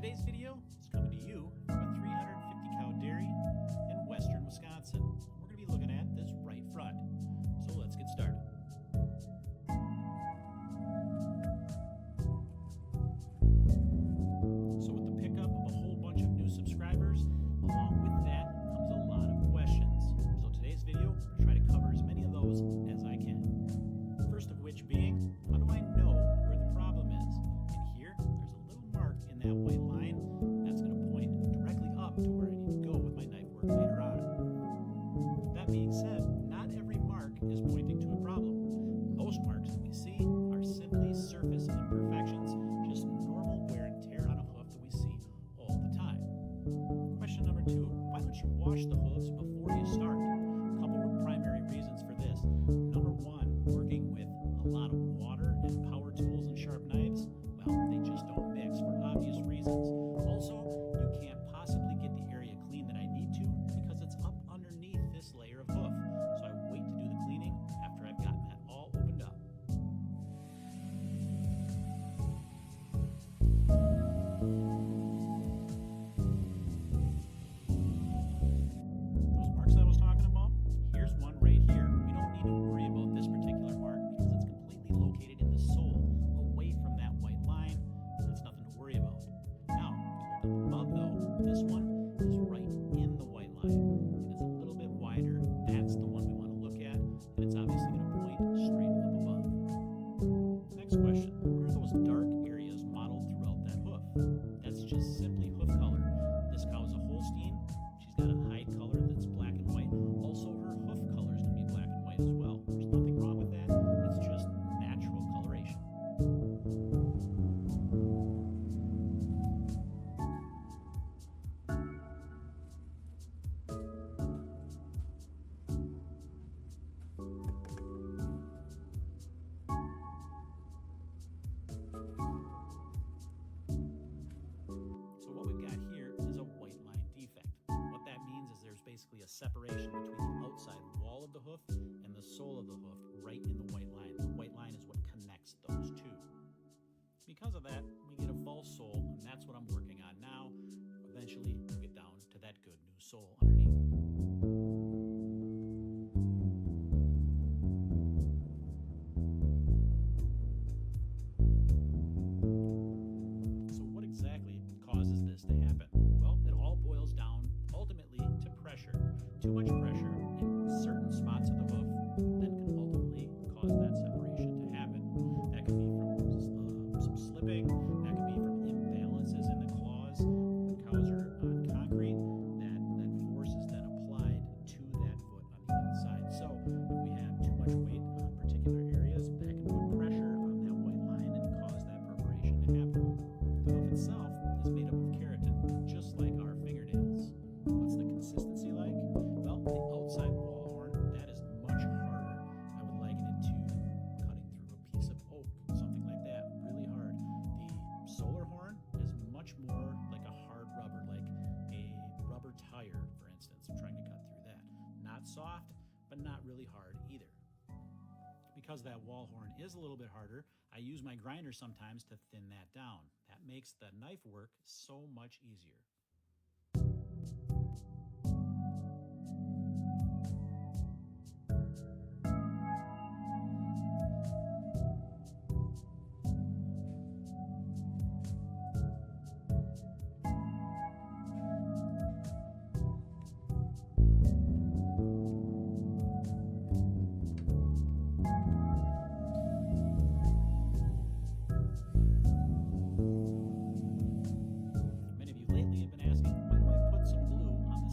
Today's video is coming to you from a 350 cow dairy in western Wisconsin. We're going to be looking at this right front. So let's get started. So with the pickup of a whole bunch of new subscribers, along with that comes a lot of questions. So today's video, we're going to try to cover as many of those as I can. First of which being, how do I know where the problem is? And here, there's a little mark in that white line that's going to point directly up to where I need to go with my knife work later on. That being said, not every mark is pointing to a problem. Most marks that we see are simply surface imperfections, just normal wear and tear on a hoof that we see all the time. Question number 2, why don't you wash the hooves before you start? A couple of primary reasons for this. Number 1, working with a lot of water and power tools and sharp knives, well, they just don't mix for obvious reasons. Also, you can't possibly get the area clean that I need to because it's up underneath this layer of hoof. So I wait to do the cleaning after I've gotten that all opened up. Those marks I was talking about, here's one right here. We don't need to worry about this particular mark because it's completely located in the sole, away from that white line. That's nothing to worry about. Now, if we look up above though, this one is right in the white line. It is a little bit wider. That's the one we want to look at, and it's obviously going to point straight up above. Next question, what are those dark areas modeled throughout that hoof? That's just simply hoof color. This cow is a Holstein. She's got a hide color that's black and white. Also, her hoof color is going to be black and white as well. There's nothing wrong with that. It's just natural coloration. So what we've got here is a white line defect. What that means is there's basically a separation between the outside wall of the hoof and the sole of the hoof right in the white line. The white line is what connects those two. Because of that, we get a false sole, and that's what I'm working on now. Eventually, we'll get down to that good new sole underneath. So what exactly causes this to happen? Well, it all boils down ultimately to pressure. Too much pressure in certain spots of the hoof then can ultimately cause that separation to happen. That could be from some slipping, that could be from imbalances in the claws. When cows are on concrete, that force is then applied to that foot on the inside. So if we have too much weight on particular areas, that can put pressure on that white line and cause that perforation to happen. The hoof itself is made up of keratin, just like our fingernails. What's the consistency like? Well, the outside wall horn, that is much harder. I would liken it to cutting through a piece of oak, something like that, really hard. The solar horn is much more like a hard rubber, like a rubber tire, for instance. I'm trying to cut through that. Not soft, but not really hard either. Because that wall horn is a little bit harder, I use my grinder sometimes to thin that down. That makes the knife work so much easier. Many of you lately have been asking, why do I put some glue on the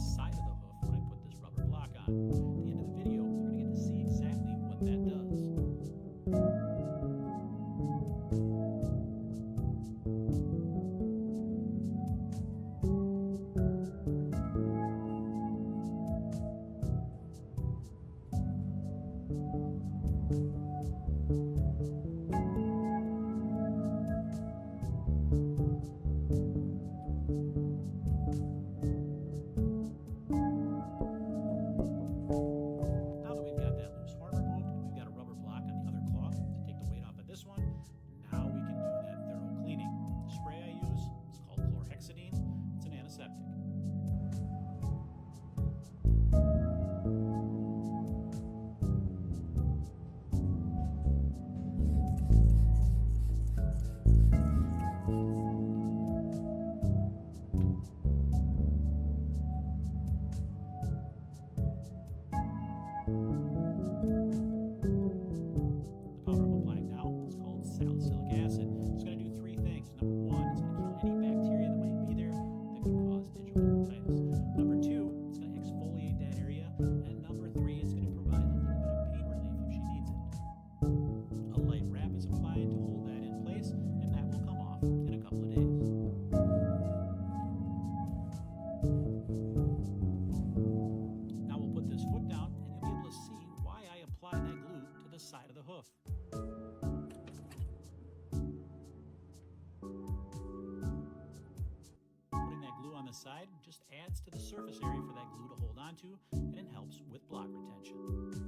salicylic acid. It's going to do three things. Number one, it's going to kill any bacteria that might be there that could cause digital dermatitis. Number two, it's going to exfoliate that area. And number three, it's going to provide a little bit of pain relief if she needs it. A light wrap is applied to hold that in place, and that will come off in a couple of days. Now we'll put this foot down, and you'll be able to see why I apply that glue to the side of the hoof. Putting that glue on the side just adds to the surface area for that glue to hold onto, and it helps with block retention.